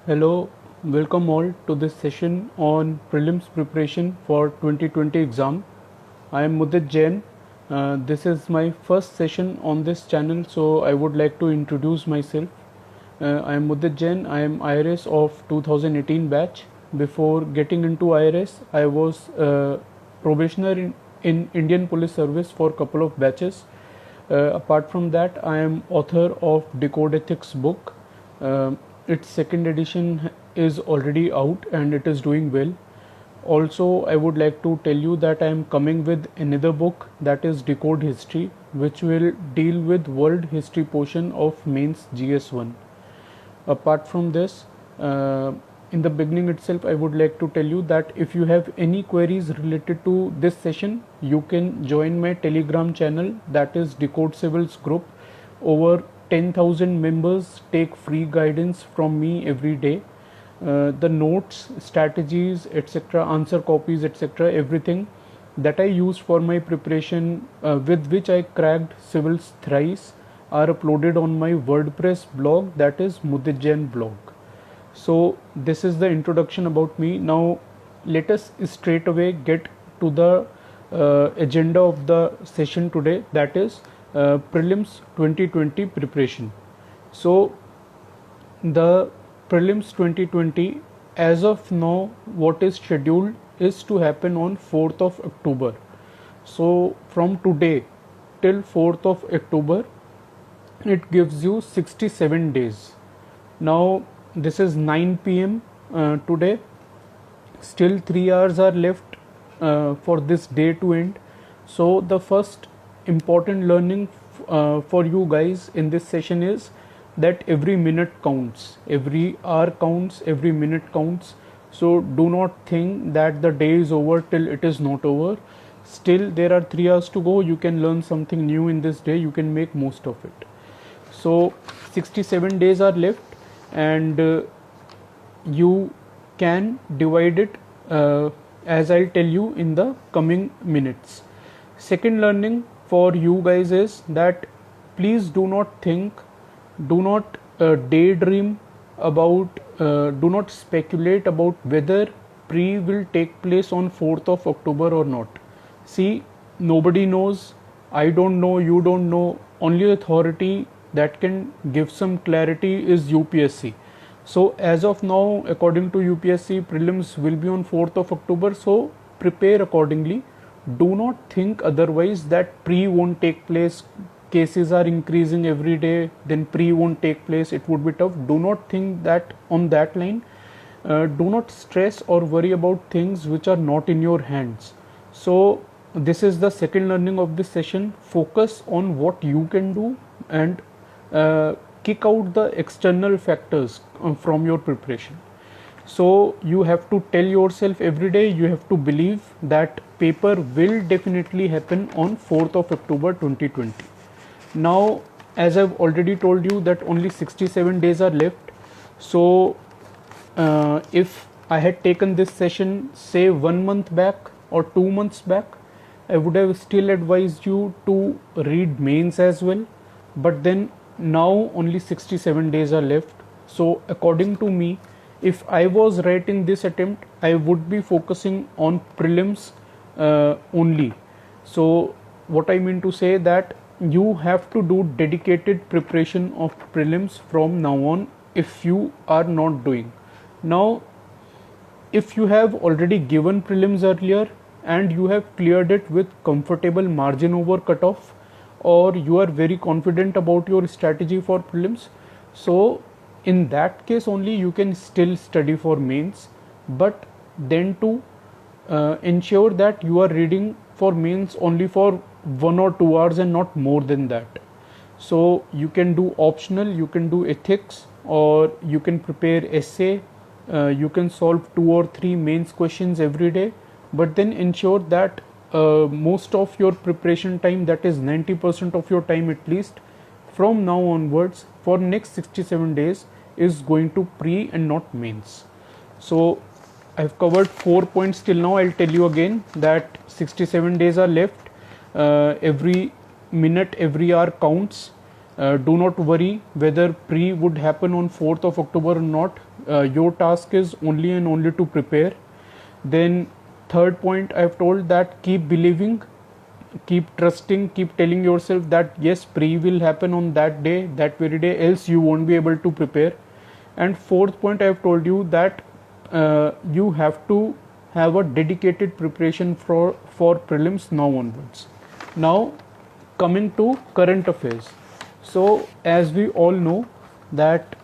Hello, welcome all to this session on prelims preparation for 2020 exam. I am Mudit Jain. This is my first session on this channel, so I would like to introduce myself. I am Mudit Jain. I am IRS of 2018 batch. Before getting into IRS, I was probationer in Indian Police Service for a couple of batches. Apart from that, I am author of Decode Ethics book. Its second edition is already out and it is doing well. Also, I would like to tell you that I am coming with another book, that is Decode History, which will deal with world history portion of mains GS1. Apart from this, in the beginning itself, I would like to tell you that if you have any queries related to this session, you can join my Telegram channel, that is Decode Civils group. Over 10,000 members take free guidance from me every day. The notes, strategies, etc., answer copies, etc., everything that I used for my preparation, with which I cracked civils thrice, are uploaded on my WordPress blog, that is Mudit Jain blog. So this is the introduction about me. Now let us straight away get to the agenda of the session today, that is prelims 2020 preparation. So the prelims 2020, as of now, what is scheduled is to happen on 4th of October. So from today till 4th of October, it gives you 67 days. Now this is 9 p.m. Today. Still 3 hours are left for this day to end. So the first important learning for you guys in this session is that every minute counts, every hour counts, every minute counts. So do not think that the day is over till it is not over. Still there are 3 hours to go. You can learn something new in this day. You can make most of it. So 67 days are left, and you can divide it as I'll tell you in the coming minutes. Second learning for you guys is that please do not think, do not daydream about, do not speculate about whether pre will take place on 4th of October or not. See, nobody knows. I don't know, you don't know. Only authority that can give some clarity is UPSC. So as of now, according to UPSC, prelims will be on 4th of October. So prepare accordingly. Do not think otherwise, that pre won't take place. Cases are increasing every day, then pre won't take place. It would be tough. Do not think that on that line. Do not stress or worry about things which are not in your hands. So this is the second learning of this session. Focus on what you can do and kick out the external factors from your preparation. So you have to tell yourself every day, you have to believe that paper will definitely happen on 4th of October 2020. Now, as I've already told you that only 67 days are left. So if I had taken this session say 1 month back or 2 months back, I would have still advised you to read mains as well. But then now only 67 days are left. So according to me, if I was writing this attempt, I would be focusing on prelims only. So what I mean to say, that you have to do dedicated preparation of prelims from now on if you are not doing. Now, if you have already given prelims earlier and you have cleared it with comfortable margin over cutoff, or you are very confident about your strategy for prelims, so in that case only you can still study for mains. But then to ensure that you are reading for mains only for 1 or 2 hours and not more than that. So you can do optional, you can do ethics, or you can prepare essay, you can solve 2 or 3 mains questions every day, but then ensure that most of your preparation time, that is 90% of your time at least, from now onwards for next 67 days is going to pre and not mains. So I've covered 4 points till now. I'll tell you again that 67 days are left. Every minute, every hour counts. Do not worry whether pre would happen on 4th of October or not. Your task is only and only to prepare. Then third point, I've told that keep believing, keep trusting, keep telling yourself that yes, pre will happen on that day, that very day, else you won't be able to prepare. And fourth point, I've told you that you have to have a dedicated preparation for prelims now onwards. Now coming to current affairs. So as we all know that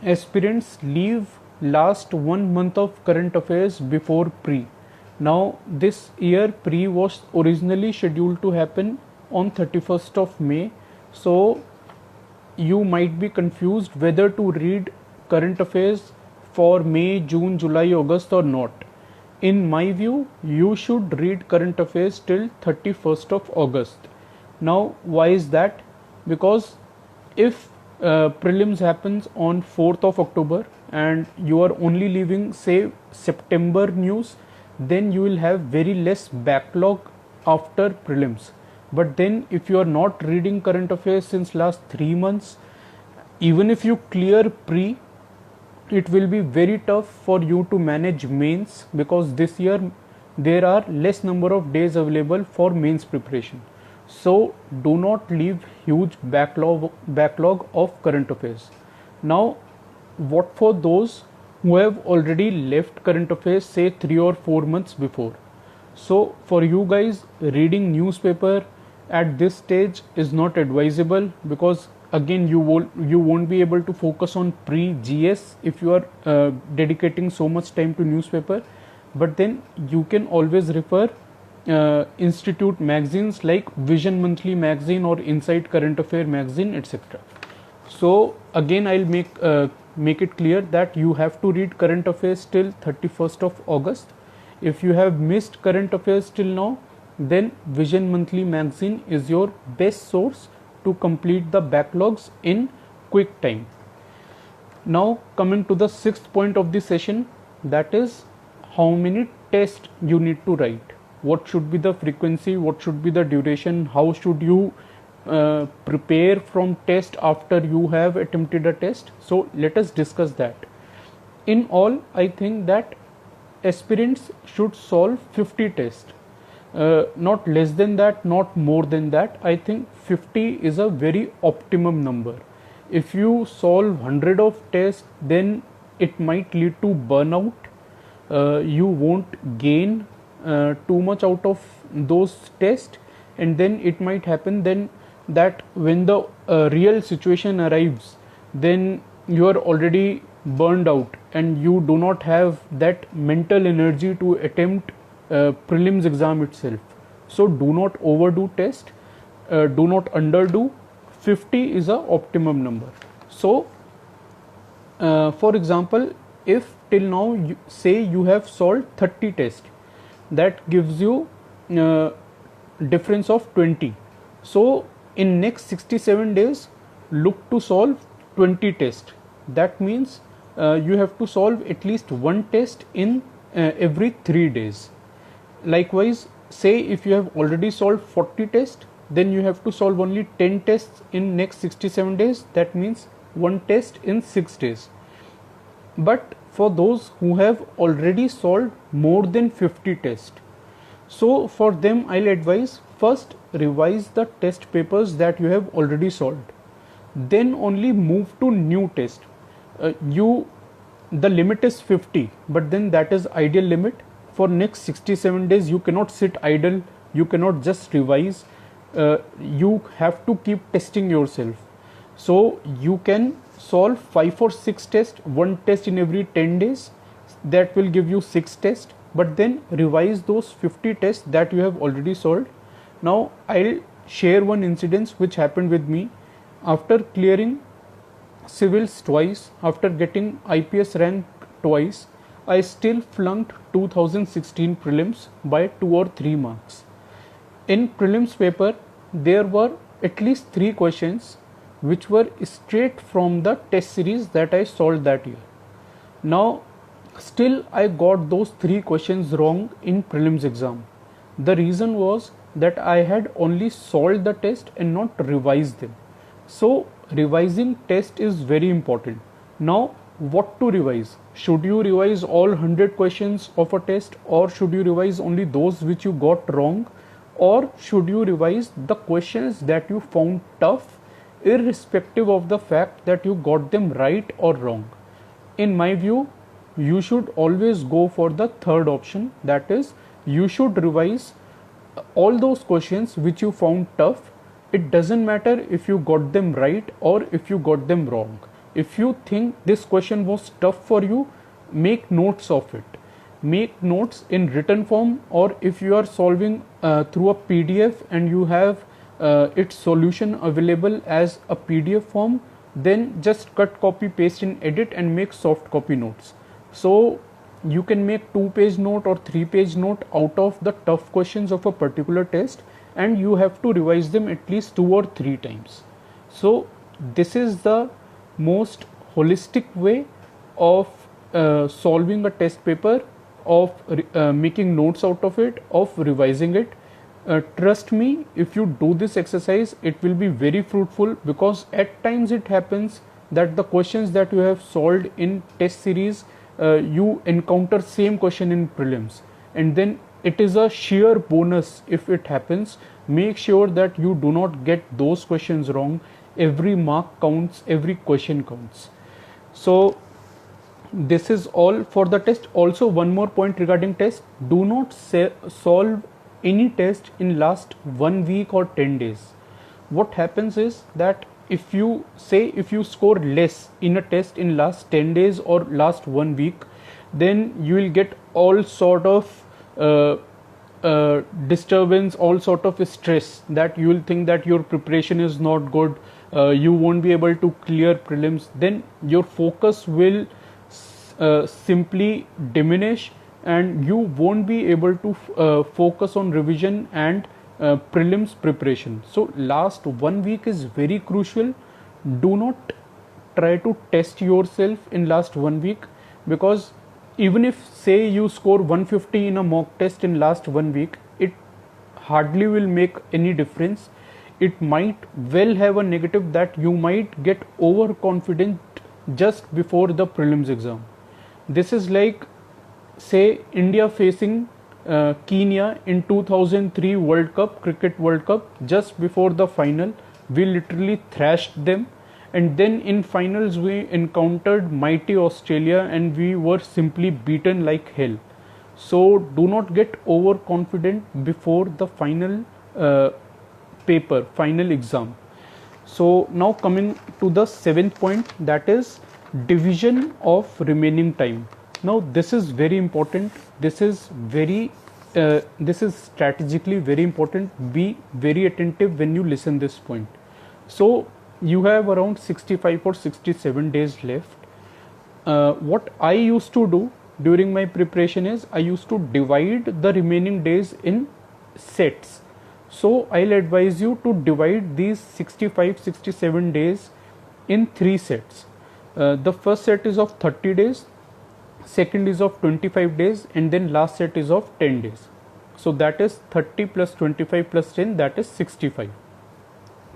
aspirants leave last 1 month of current affairs before pre. Now this year pre was originally scheduled to happen on 31st of May. So you might be confused whether to read current affairs for May, June, July, August or not. In my view, you should read current affairs till 31st of August. Now why is that? Because if prelims happens on 4th of October and you are only leaving say September news, then you will have very less backlog after prelims. But then if you are not reading current affairs since last 3 months, even if you clear pre, it will be very tough for you to manage mains, because this year there are less number of days available for mains preparation. So do not leave huge backlog of current affairs. Now what for those who have already left current affairs say 3 or 4 months before? So for you guys, reading newspaper at this stage is not advisable, because again you won't be able to focus on pre-GS if you are dedicating so much time to newspaper. But then you can always refer institute magazines like Vision Monthly magazine or Inside Current Affair magazine, etc. So again I'll make it clear that you have to read current affairs till 31st of August. If you have missed current affairs till now, then Vision Monthly magazine is your best source to complete the backlogs in quick time. Now coming to the sixth point of the session, that is how many tests you need to write. What should be the frequency, what should be the duration, how should you prepare from test after you have attempted a test. So let us discuss that. In all, I think that aspirants should solve 50 tests, not less than that, not more than that. I think 50 is a very optimum number. If you solve 100 of tests, then it might lead to burnout. You won't gain too much out of those tests, and then it might happen then that when the real situation arrives, then you are already burned out and you do not have that mental energy to attempt prelims exam itself. So do not overdo test, do not underdo. 50 is a optimum number. So for example, if till now you say you have solved 30 tests, that gives you difference of 20. So in next 67 days look to solve 20 tests. That means you have to solve at least one test in every 3 days. Likewise, say if you have already solved 40 tests, then you have to solve only 10 tests in next 67 days. That means one test in 6 days. But for those who have already solved more than 50 tests, so for them I'll advise first revise the test papers that you have already solved, then only move to new test. The limit is 50, but then that is ideal limit. For next 67 days you cannot sit idle, you cannot just revise, you have to keep testing yourself. So you can solve 5 or 6 tests, one test in every 10 days, that will give you 6 tests, but then revise those 50 tests that you have already solved. Now I'll share one incident which happened with me. After clearing civils twice, after getting IPS rank twice, I still flunked 2016 prelims by 2 or 3 marks. In prelims paper there were at least 3 questions which were straight from the test series that I solved that year. Now still I got those 3 questions wrong in prelims exam. The reason was that I had only solved the test and not revised them. So revising test is very important. Now what to revise. Should you revise all 100 questions of a test, or should you revise only those which you got wrong, or should you revise the questions that you found tough irrespective of the fact that you got them right or wrong? In my view, you should always go for the third option, that is, you should revise all those questions which you found tough. It doesn't matter if you got them right or if you got them wrong. If you think this question was tough for you, make notes of it. Make notes in written form, or if you are solving through a PDF and you have its solution available as a PDF form, then just cut, copy, paste in Edit and make soft copy notes. So you can make 2-page note or 3-page note out of the tough questions of a particular test, and you have to revise them at least 2 or 3 times. So this is the most holistic way of solving a test paper, of making notes out of it, of revising it. Trust me, if you do this exercise, it will be very fruitful, because at times it happens that the questions that you have solved in test series, you encounter same question in prelims, and then it is a sheer bonus if it happens. Make sure that you do not get those questions wrong. Every mark counts, every question counts. So this is all for the test. Also, one more point regarding test: do not solve any test in last 1 week or 10 days. What happens is that if you score less in a test in last 10 days or last 1 week, then you will get all sort of disturbance, all sort of stress, that you will think that your preparation is not good, you won't be able to clear prelims. Then your focus will simply diminish, and you won't be able to focus on revision and prelims preparation. So last 1 week is very crucial. Do not try to test yourself in last 1 week, because even if say you score 150 in a mock test in last 1 week, it hardly will make any difference. It might well have a negative, that you might get overconfident just before the prelims exam. This is like, say, India facing Kenya in 2003 World Cup, Cricket World Cup. Just before the final, we literally thrashed them, and then in finals we encountered mighty Australia and we were simply beaten like hell. So do not get overconfident before the final paper, final exam. So now coming to the 7th point, that is division of remaining time. Now this is very important. This is strategically very important. Be very attentive when you listen this point. So you have around 65 or 67 days left. What I used to do during my preparation is, I used to divide the remaining days in sets. So I'll advise you to divide these 65-67 days in 3 sets. The first set is of 30 days, second is of 25 days, and then last set is of 10 days. So that is 30 plus 25 plus 10, that is 65.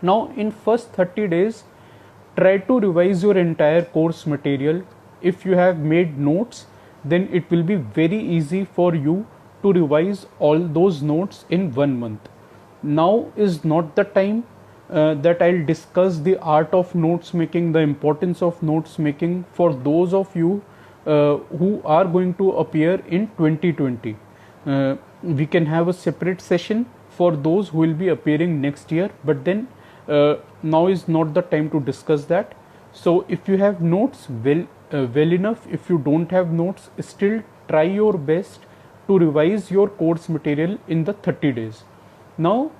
Now in first 30 days, try to revise your entire course material. If you have made notes, then it will be very easy for you to revise all those notes in 1 month. Now is not the time that I'll discuss the art of notes making, the importance of notes making for those of you who are going to appear in 2020. We can have a separate session for those who will be appearing next year, but then now is not the time to discuss that. So if you have notes, well enough. If you don't have notes, still try your best to revise your course material in the 30 days. Now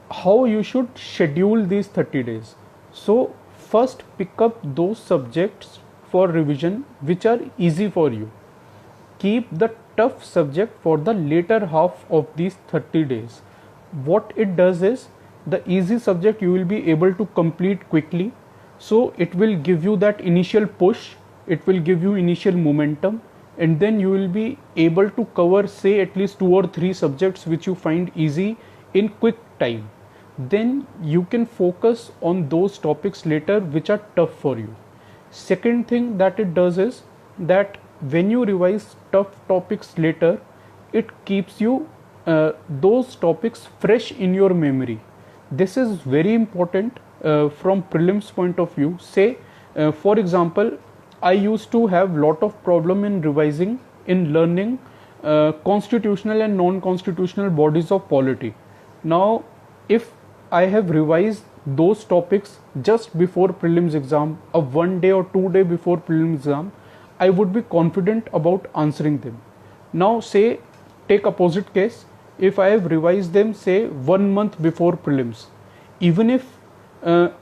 how you should schedule these 30 days. So first pick up those subjects for revision which are easy for you. Keep the tough subject for the later half of these 30 days. What it does is, the easy subject you will be able to complete quickly, so it will give you that initial push, it will give you initial momentum, and then you will be able to cover, say, at least 2 or 3 subjects which you find easy in quick time. Then you can focus on those topics later which are tough for you. Second thing that it does is that when you revise tough topics later, it keeps you those topics fresh in your memory. This is very important from prelims point of view. Say for example, I used to have lot of problem in revising, in learning constitutional and non-constitutional bodies of polity. Now if I have revised those topics just before prelims exam, a 1 day or 2 day before prelims exam, I would be confident about answering them. Now say, take opposite case, if I have revised them say 1 month before prelims, even if the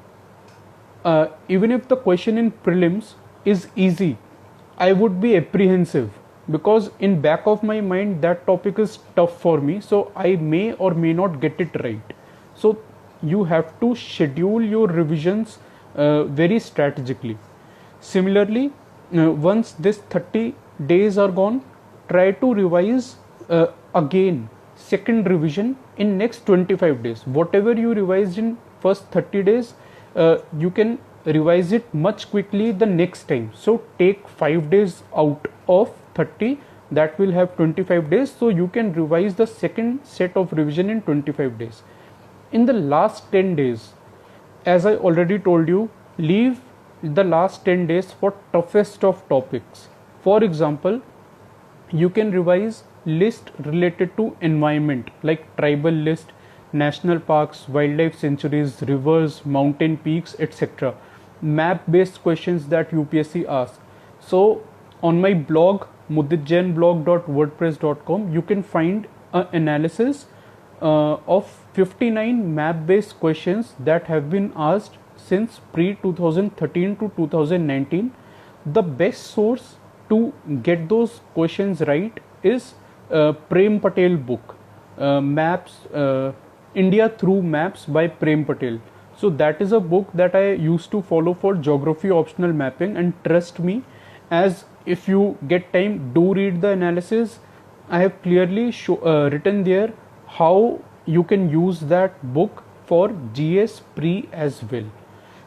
question in prelims is easy, I would be apprehensive, because in back of my mind that topic is tough for me, so I may or may not get it right. So you have to schedule your revisions very strategically. Similarly, once this 30 days are gone, try to revise again second revision in next 25 days. Whatever you revised in first 30 days, you can revise it much quickly the next time. So take 5 days out of 30, that will have 25 days, so you can revise the second set of revision in 25 days. In the last 10 days, as I already told you, leave the last 10 days for toughest of topics. For example, you can revise list related to environment like tribal list, national parks, wildlife sanctuaries, rivers, mountain peaks, etc. Map based questions that UPSC asks. So on my blog muditjainblog.wordpress.com, you can find an analysis of 59 map based questions that have been asked since pre 2013 to 2019. The best source to get those questions right is Prem Patel book, Maps, India Through Maps by Prem Patel. So that is a book that I used to follow for geography optional mapping, and trust me, as if you get time, do read the analysis. I have clearly written there how you can use that book for GS pre as well.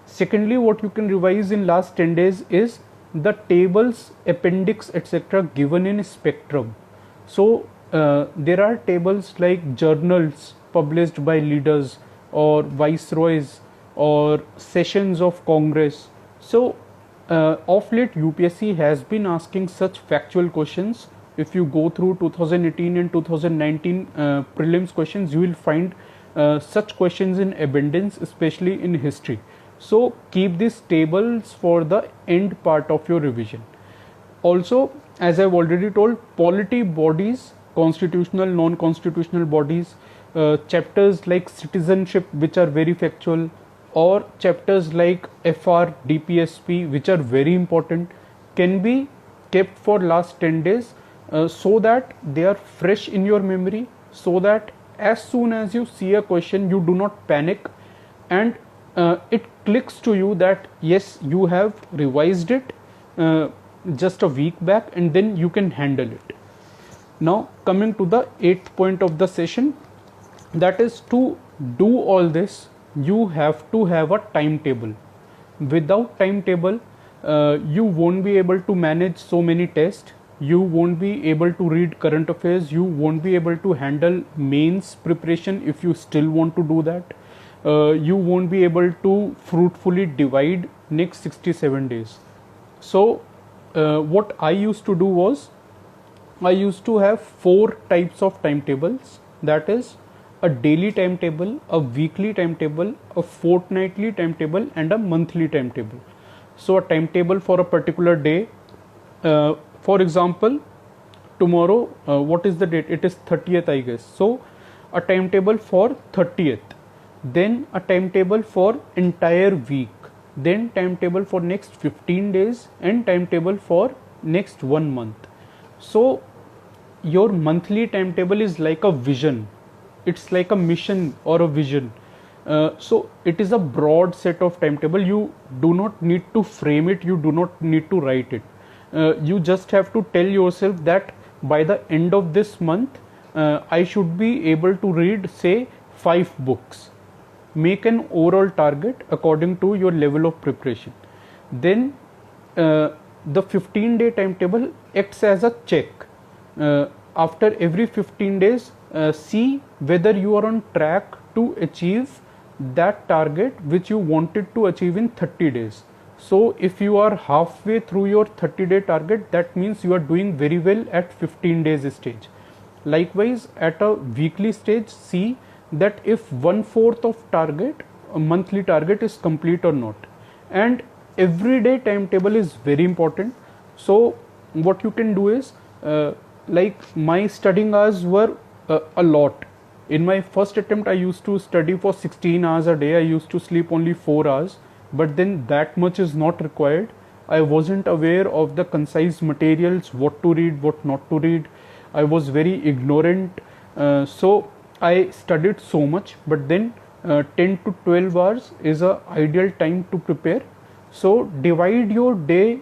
Secondly, what you can revise in last 10 days is the tables, appendix, etc. given in spectrum. So there are tables like journals published by leaders or viceroys or sessions of Congress. So of late UPSC has been asking such factual questions. If you go through 2018 and 2019 prelims questions, you will find such questions in abundance, especially in history. So keep these tables for the end part of your revision. Also, as I've already told, polity bodies, constitutional, non-constitutional bodies, chapters like citizenship, which are very factual, or chapters like FR, DPSP, which are very important, can be kept for last 10 days so that they are fresh in your memory, so that as soon as you see a question, you do not panic, and it clicks to you that yes, you have revised it just a week back, and then you can handle it. Now coming to the 8th point of the session, that is, to do all this you have to have a timetable. Without timetable, you won't be able to manage so many tests, you won't be able to read current affairs, you won't be able to handle mains preparation if you still want to do that, you won't be able to fruitfully divide next 67 days. So what I used to do was, I used to have 4 types of timetables, that is a daily timetable, a weekly timetable, a fortnightly timetable, and a monthly timetable. So a timetable for a particular day, for example, tomorrow, what is the date? It is 30th, I guess. So a timetable for 30th, then a timetable for entire week, then timetable for next 15 days, and timetable for next 1 month. So your monthly timetable is like a vision, it's like a mission or a vision. So it is a broad set of timetable. You do not need to frame it, you do not need to write it. You just have to tell yourself that by the end of this month I should be able to read say 5 books. Make an overall target according to your level of preparation. Then the 15-day timetable acts as a check. After every 15 days, see whether you are on track to achieve that target which you wanted to achieve in 30 days. So if you are halfway through your 30-day target, that means you are doing very well at 15 days stage. Likewise, at a weekly stage, see that if 1/4 of target, a monthly target, is complete or not. And everyday timetable is very important. So what you can do is, like my studying hours were a lot. In my first attempt, I used to study for 16 hours a day. I used to sleep only 4 hours, but then that much is not required. I wasn't aware of the concise materials, what to read, what not to read. I was very ignorant, so I studied so much, but then 10 to 12 hours is a ideal time to prepare. So divide your day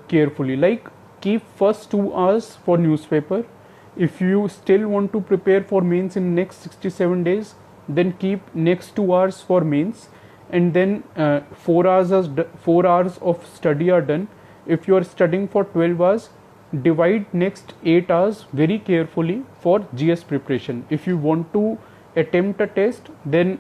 carefully, like keep first 2 hours for newspaper. If you still want to prepare for mains in next 67 days, then keep next 2 hours for mains, and then 4 hours of study are done. If you are studying for 12 hours, divide next 8 hours very carefully for GS preparation. If you want to attempt a test, then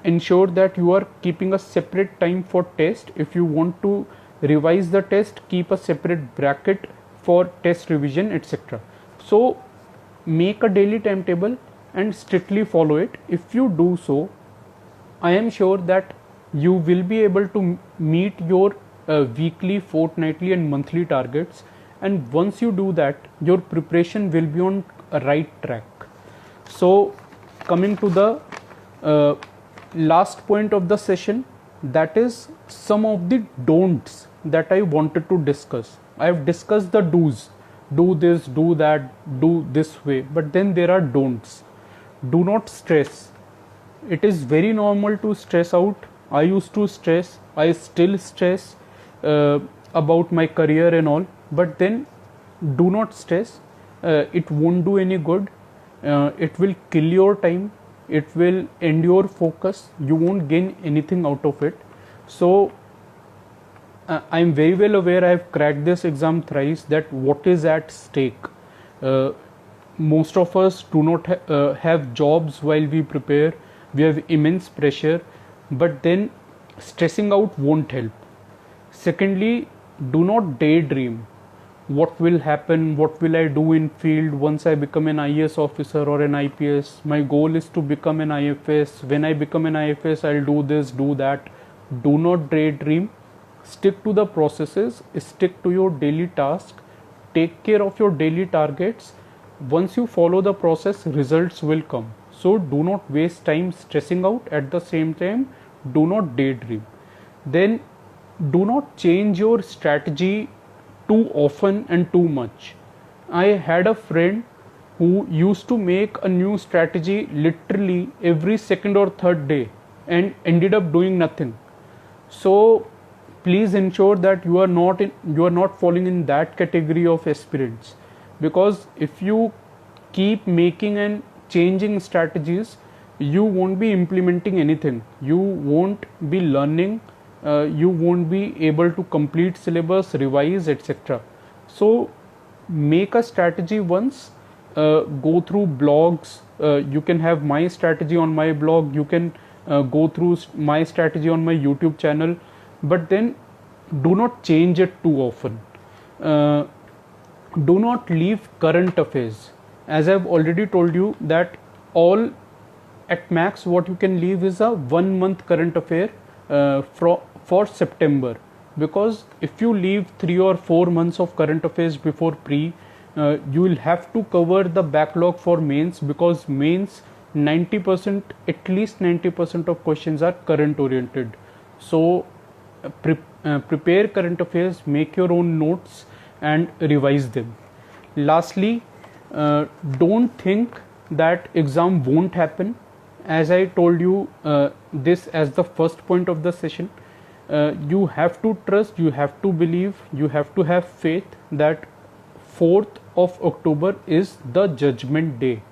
ensure that you are keeping a separate time for test. If you want to revise the test, keep a separate bracket for test revision, etc. So make a daily timetable and strictly follow it. If you do so, I am sure that you will be able to meet your weekly, fortnightly and monthly targets, and once you do that, your preparation will be on a right track. So coming to the last point of the session, that is some of the don'ts that I wanted to discuss. I have discussed the do's, do this, do that, do this way, but then there are don'ts. Do not stress. It is very normal to stress out. I used to stress, I still stress about my career and all, but then do not stress. It won't do any good. It will kill your time, it will end your focus, you won't gain anything out of it. So I am very well aware, I have cracked this exam thrice, that what is at stake. Most of us do not have jobs while we prepare. We have immense pressure, but then stressing out won't help. Secondly, do not daydream. What will happen, what will I do in field once I become an IAS officer or an IPS? My goal is to become an IFS. When I become an IFS, I'll do this, do that. Do not daydream. Stick to the processes, stick to your daily task, take care of your daily targets. Once you follow the process, results will come. So do not waste time stressing out. At the same time, do not daydream. Then do not change your strategy too often and too much. I had a friend who used to make a new strategy literally every second or third day and ended up doing nothing. So please ensure that you are not falling in that category of aspirants, because if you keep making and changing strategies, you won't be implementing anything, you won't be learning, you won't be able to complete syllabus, revise, etc. So make a strategy once, go through blogs, you can have my strategy on my blog, you can go through my strategy on my YouTube channel, but then do not change it too often. Do not leave current affairs. As I've already told you that all at max what you can leave is a 1 month current affair for September, because if you leave 3 or 4 months of current affairs before pre, you will have to cover the backlog for mains, because mains 90%, at least 90% of questions are current oriented. So prepare current affairs, make your own notes and revise them. Lastly, don't think that exam won't happen. As I told you this as the first point of the session, you have to trust, you have to believe, you have to have faith that 4th of October is the judgment day.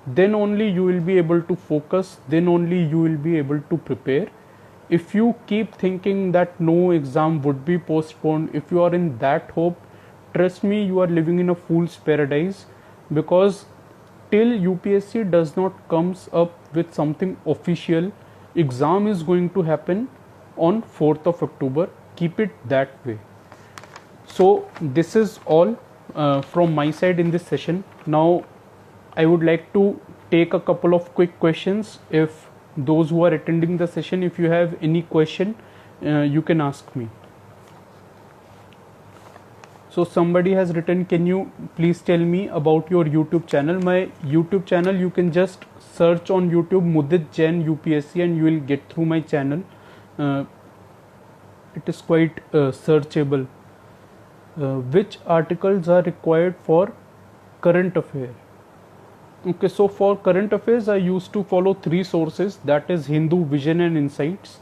Then only you will be able to focus, then only you will be able to prepare. if you keep thinking that no exam would be postponed, if you are in that hope, trust me, you are living in a fool's paradise, because till UPSC does not comes up with something official, exam is going to happen on 4th of October. Keep it that way. So this is all from my side in this session. Now I would like to take a couple of quick questions. If those who are attending the session, if you have any question, you can ask me. So somebody has written, can you please tell me about your YouTube channel? My YouTube channel, you can just search on YouTube Mudit Jain UPSC and you will get through my channel. It is quite searchable. Which articles are required for current affair? Okay, so for current affairs, I used to follow 3 sources, that is Hindu, Vision and Insights.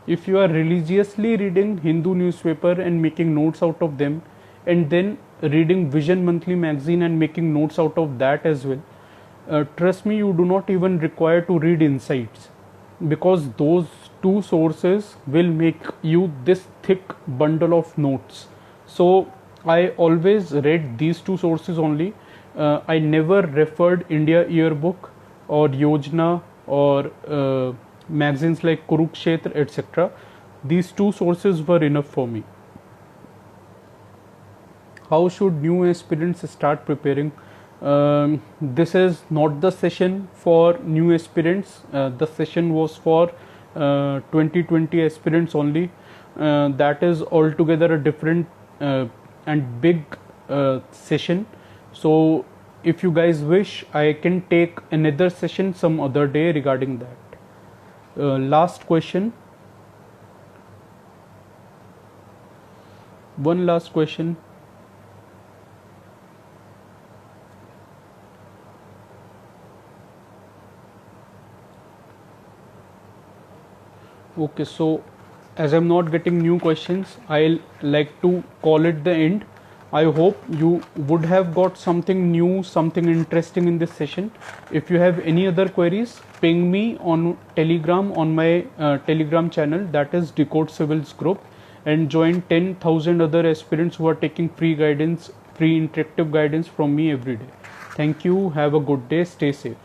If you are religiously reading Hindu newspaper and making notes out of them, and then reading Vision monthly magazine and making notes out of that as well, trust me, you do not even require to read Insights, because those 2 sources will make you this thick bundle of notes. So I always read these 2 sources only. I never referred India Yearbook or Yojana or magazines like Kurukshetra, etc. These 2 sources were enough for me. How should new aspirants start preparing? This is not the session for new aspirants. The session was for 2020 aspirants only. That is altogether a different and big session. So if you guys wish, I can take another session some other day regarding that. Last question. One last question. Okay, so as I'm not getting new questions, I'll like to call it the end. I hope you would have got something new, something interesting in this session. If you have any other queries, ping me on Telegram, on my Telegram channel, that is Decode Civils Group, and join 10,000 other aspirants who are taking free guidance, free interactive guidance from me every day. Thank you. Have a good day. Stay safe.